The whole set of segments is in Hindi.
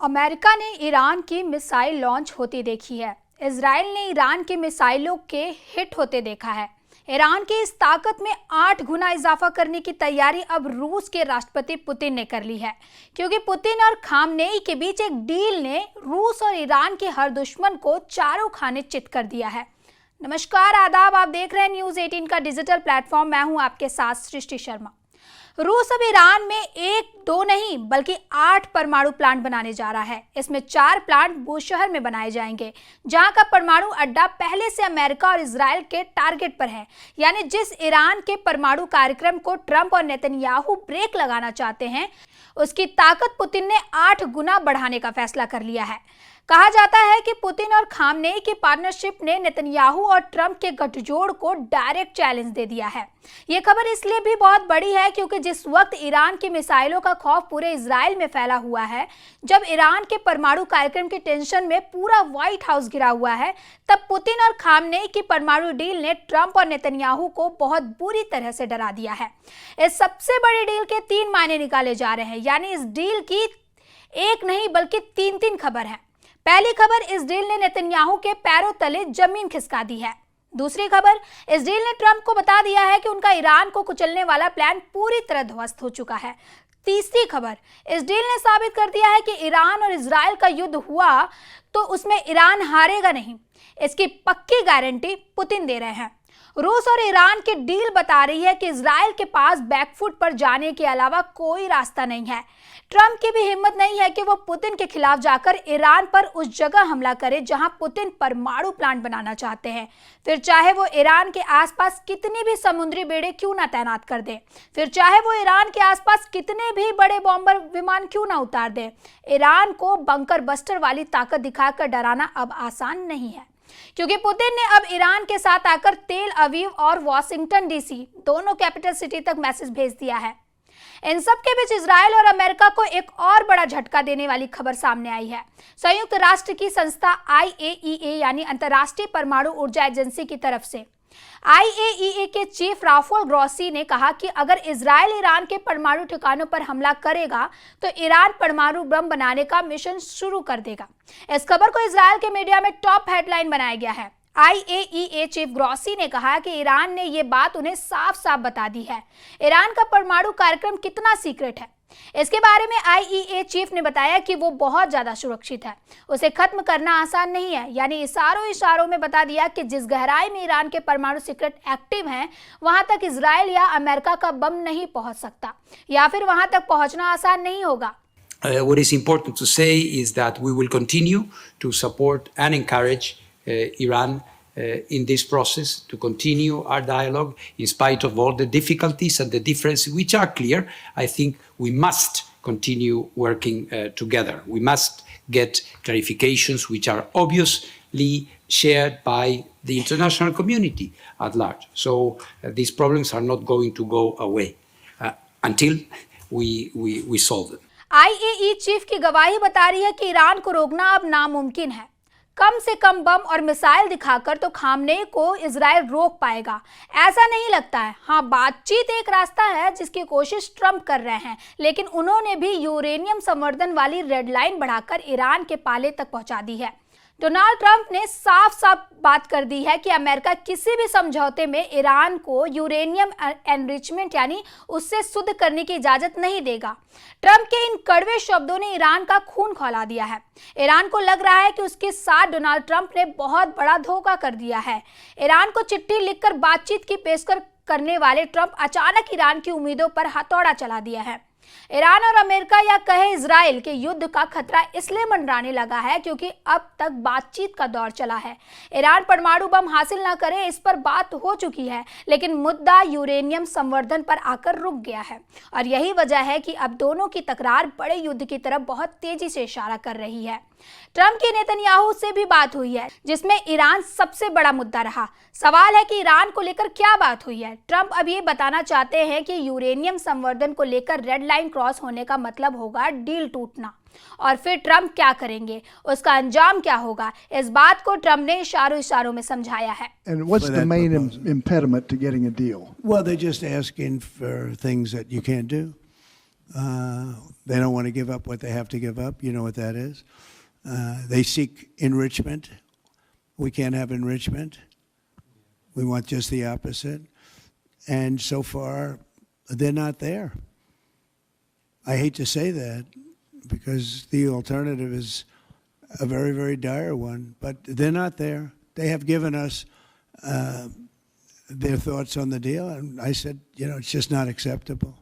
अमेरिका ने ईरान की मिसाइल लॉन्च होती देखी है। इजराइल ने ईरान की मिसाइलों के हिट होते देखा है। ईरान की इस ताकत में 8 गुना इजाफा करने की तैयारी अब रूस के राष्ट्रपति पुतिन ने कर ली है, क्योंकि पुतिन और खामनेई के बीच एक डील ने रूस और ईरान के हर दुश्मन को चारों खाने चित कर दिया है। नमस्कार, आदाब। आप देख रहे हैं न्यूज़ 18 का डिजिटल प्लेटफॉर्म। मैं हूं आपके साथ सृष्टि शर्मा। रूस अब ईरान में 1-2 नहीं बल्कि 8 परमाणु प्लांट बनाने जा रहा है। इसमें 4 प्लांट बूशहर में बनाए जाएंगे, जहां का परमाणु अड्डा पहले से अमेरिका और इजराइल के टारगेट पर है। यानी जिस ईरान के परमाणु कार्यक्रम को ट्रंप और नेतन्याहू ब्रेक लगाना चाहते हैं, उसकी ताकत पुतिन ने 8 गुना बढ़ाने का फैसला कर लिया है। कहा जाता है कि पुतिन और खामनेई की पार्टनरशिप ने नेतन्याहू और ट्रंप के गठजोड़ को डायरेक्ट चैलेंज दे दिया है। ये खबर इसलिए भी बहुत बड़ी है क्योंकि जिस वक्त ईरान की मिसाइलों का खौफ पूरे इजराइल में फैला हुआ है, जब ईरान के परमाणु कार्यक्रम की टेंशन में पूरा व्हाइट हाउस घिरा हुआ है, तब पुतिन और खामनेई की परमाणु डील ने ट्रंप और नेतन्याहू को बहुत बुरी तरह से डरा दिया है। इस सबसे बड़ी डील के 3 मायने निकाले जा रहे हैं। यानी इस डील की एक नहीं बल्कि 3 खबर है। पहली खबर, इस डील ने नेतन्याहू के पैरों तले जमीन खिसका दी है। दूसरी खबर, इस डील ने ट्रंप को बता दिया है कि उनका ईरान को कुचलने वाला प्लान पूरी तरह ध्वस्त हो चुका है। तीसरी खबर, इस डील ने साबित कर दिया है कि ईरान और इजराइल का युद्ध हुआ तो उसमें ईरान हारेगा नहीं। इसकी पक्की गारंटी पुतिन दे रहे हैं। रूस और ईरान की डील बता रही है कि इजराइल के पास बैकफुट पर जाने के अलावा कोई रास्ता नहीं है। ट्रंप की भी हिम्मत नहीं है कि वो पुतिन के खिलाफ जाकर ईरान पर उस जगह हमला करे जहां पुतिन परमाणु प्लांट बनाना चाहते हैं। फिर चाहे वो ईरान के आसपास कितनी भी समुद्री बेड़े क्यों ना तैनात कर दे, फिर चाहे वो ईरान के आसपास कितने भी बड़े बॉम्बर विमान क्यों ना उतार दे, ईरान को बंकर बस्टर वाली ताकत दिखाकर डराना अब आसान नहीं है। क्योंकि पुतिन ने अब ईरान के साथ आकर तेल अवीव और वॉशिंगटन डीसी दोनों कैपिटल सिटी तक मैसेज भेज दिया है। इन सब के बीच इजराइल और अमेरिका को एक और बड़ा झटका देने वाली खबर सामने आई है। संयुक्त राष्ट्र की संस्था IAEA यानी अंतर्राष्ट्रीय परमाणु ऊर्जा एजेंसी की तरफ से IAEA के चीफ राफेल ग्रॉसी ने कहा कि अगर इजराइल ईरान के परमाणु ठिकानों पर हमला करेगा तो ईरान परमाणु बम बनाने का मिशन शुरू कर देगा। इस खबर को इजराइल के मीडिया में टॉप हेडलाइन बनाया गया है। IAEA चीफ ग्रॉसी ने कहा कि ईरान ने ये बात उन्हें साफ साफ बता दी है। ईरान का परमाणु कार्यक्रम कितना सीक्रेट है, इसके बारे में IAEA चीफ ने बताया कि वो बहुत ज्यादा सुरक्षित है, उसे खत्म करना आसान नहीं है। यानी इशारों में बता दिया कि जिस गहराई में ईरान के परमाणु सीक्रेट एक्टिव हैं, वहां तक इजराइल या अमेरिका का बम नहीं पहुंच सकता, या फिर वहां तक पहुंचना आसान नहीं होगा। What is important to say is that we will continue to support and encourage Iran in this process, to continue our dialogue in spite of all the difficulties and the differences which are clear. I think we must continue working together. We must get clarifications which are obviously shared by the international community at large. So these problems are not going to go away until we solve them. IAEA chief की गवाही बता रही है कि ईरान को रोकना अब नामुमकिन है। कम से कम बम और मिसाइल दिखाकर तो खामनेई को इजराइल रोक पाएगा, ऐसा नहीं लगता है। हाँ, बातचीत एक रास्ता है जिसकी कोशिश ट्रंप कर रहे हैं, लेकिन उन्होंने भी यूरेनियम संवर्धन वाली रेड लाइन बढ़ाकर ईरान के पाले तक पहुंचा दी है। डोनाल्ड ट्रंप ने साफ साफ बात कर दी है कि अमेरिका किसी भी समझौते में ईरान को यूरेनियम एनरिचमेंट यानी उससे शुद्ध करने की इजाजत नहीं देगा। ट्रंप के इन कड़वे शब्दों ने ईरान का खून खौला दिया है। ईरान को लग रहा है कि उसके साथ डोनाल्ड ट्रंप ने बहुत बड़ा धोखा कर दिया है। ईरान को चिट्ठी लिखकर बातचीत की पेशकश करने वाले ट्रंप अचानक ईरान की उम्मीदों पर हथौड़ा चला दिया है। ईरान और अमेरिका या कहे इजराइल के युद्ध का खतरा इसलिए मंडराने लगा है क्योंकि अब तक बातचीत का दौर चला है। ईरान परमाणु बम हासिल न करे, इस पर बात हो चुकी है, लेकिन मुद्दा यूरेनियम संवर्धन पर आकर रुक गया है। और यही वजह है कि अब दोनों की तकरार बड़े युद्ध की तरफ बहुत तेजी से इशारा कर रही है। ट्रंप की नेतन्याहू से भी बात हुई है, जिसमें ईरान सबसे बड़ा मुद्दा रहा। सवाल है कि ईरान को लेकर क्या बात हुई है। ट्रंप अब ये बताना चाहते हैं कि यूरेनियम संवर्धन को लेकर रेड लाइन क्रॉस होने का मतलब होगा डील टूटना, और फिर ट्रंप क्या करेंगे, उसका अंजाम क्या होगा, इस बात को ट्रंप ने इशारों में समझाया है। And what's the main impediment to getting a deal? Well, they're just asking for things that you can't do. They don't want to give up what they have to give up. You know what that is. They seek enrichment. We can't have enrichment. We want just the opposite. And so far, they're not there. I hate to say that because the alternative is a very, very dire one, but they're not there. They have given us their thoughts on the deal, and I said, it's just not acceptable.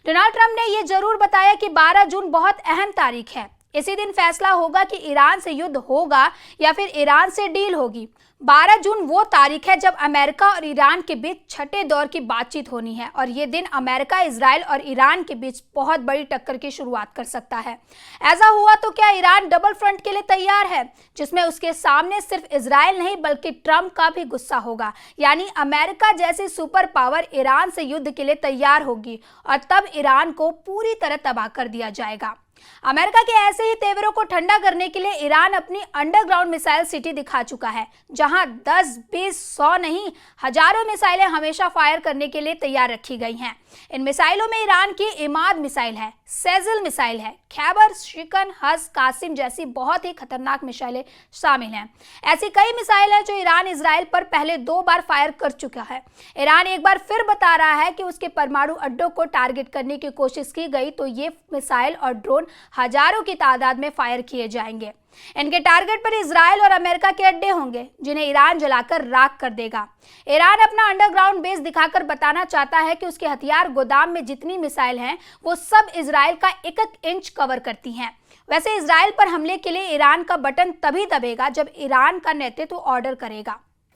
Donald Trump ने ये जरूर बताया कि 12 जून बहुत अहम तारीख है। इसी दिन फैसला होगा कि ईरान से युद्ध होगा या फिर ईरान से डील होगी। 12 जून वो तारीख है जब अमेरिका और ईरान के बीच छठे दौर की बातचीत होनी है और ये दिन अमेरिका, इजराइल और ईरान के बीच बहुत बड़ी टक्कर की शुरुआत कर सकता है। ऐसा हुआ तो क्या ईरान डबल फ्रंट के लिए तैयार है, जिसमें उसके सामने सिर्फ इजराइल नहीं बल्कि ट्रंप का भी गुस्सा होगा। यानी अमेरिका जैसी सुपर पावर ईरान से युद्ध के लिए तैयार होगी और तब ईरान को पूरी तरह तबाह कर दिया जाएगा। अमेरिका के ऐसे ही तेवरों को ठंडा करने के लिए ईरान अपनी अंडरग्राउंड मिसाइल सिटी दिखा चुका है, जहां 10, 20, 100 नहीं हजारों मिसाइलें हमेशा फायर करने के लिए तैयार रखी गई हैं। इन मिसाइलों में ईरान की इमाद मिसाइल है, सेजिल मिसाइल है, खैबर, शिकन, हज, कासिम जैसी बहुत ही खतरनाक मिसाइलें शामिल हैं। ऐसी कई मिसाइल हैं जो ईरान इजराइल पर पहले 2 बार फायर कर चुका है। ईरान एक बार फिर बता रहा है कि उसके परमाणु अड्डों को टारगेट करने की कोशिश की गई तो ये मिसाइल और ड्रोन हजारों की तादाद में फायर किए जाएंगे। इनके टारगेट पर इजराइल और अमेरिका के अड्डे होंगे, जिन्हें ईरान जलाकर राख कर देगा। ईरान अपना अंडरग्राउंड बेस दिखाकर बताना चाहता है कि उसके हथियार गोदाम में जितनी मिसाइल हैं, वो सब इजराइल का 1-1 इंच कवर करती हैं। वैसे इजराइल पर हमले के लिए ईरान का बटन तभी दबेगा जब ईरान का नेतृत्व ऑर्डर करेगा।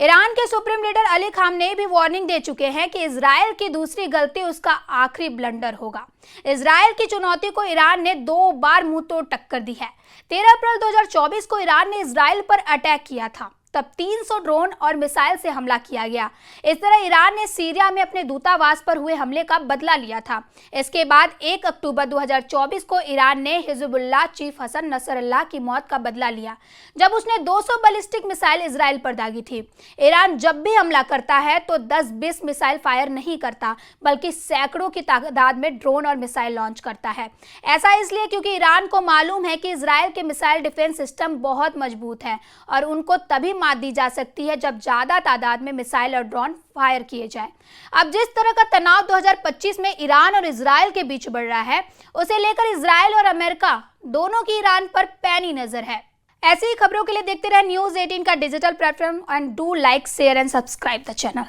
ईरान के सुप्रीम लीडर अली खामनेई भी वार्निंग दे चुके हैं कि इजराइल की दूसरी गलती उसका आखिरी ब्लंडर होगा। इजराइल की चुनौती को ईरान ने 2 बार मुंह तोड़ टक्कर दी है। 13 अप्रैल 2024 को ईरान ने इजराइल पर अटैक किया था, तब 300 ड्रोन और मिसाइल से हमला किया गया। इस तरह ईरान ने सीरिया में अपने दूतावास पर हुए हमले का बदला लिया था। इसके बाद 1 अक्टूबर 2024 को ईरान ने हिजबुल्लाह चीफ हसन नसरल्लाह की मौत का बदला लिया, जब उसने 200 बैलिस्टिक मिसाइल इजराइल पर दागी थी। ईरान जब भी हमला करता है तो 10-20 मिसाइल फायर नहीं करता, बल्कि सैकड़ों की तादाद में ड्रोन और मिसाइल लॉन्च करता है। ऐसा इसलिए क्योंकि ईरान को मालूम है कि इजराइल के मिसाइल डिफेंस सिस्टम बहुत मजबूत है और उनको तभी मात दी जा सकती है जब ज्यादा तादाद में मिसाइल और ड्रोन फायर किए जाए। अब जिस तरह का तनाव 2025 में ईरान और इजराइल के बीच बढ़ रहा है, उसे लेकर इजराइल और अमेरिका दोनों की ईरान पर पैनी नजर है। ऐसी ही खबरों के लिए देखते रहे News 18 का digital platform and do like, share and subscribe the channel.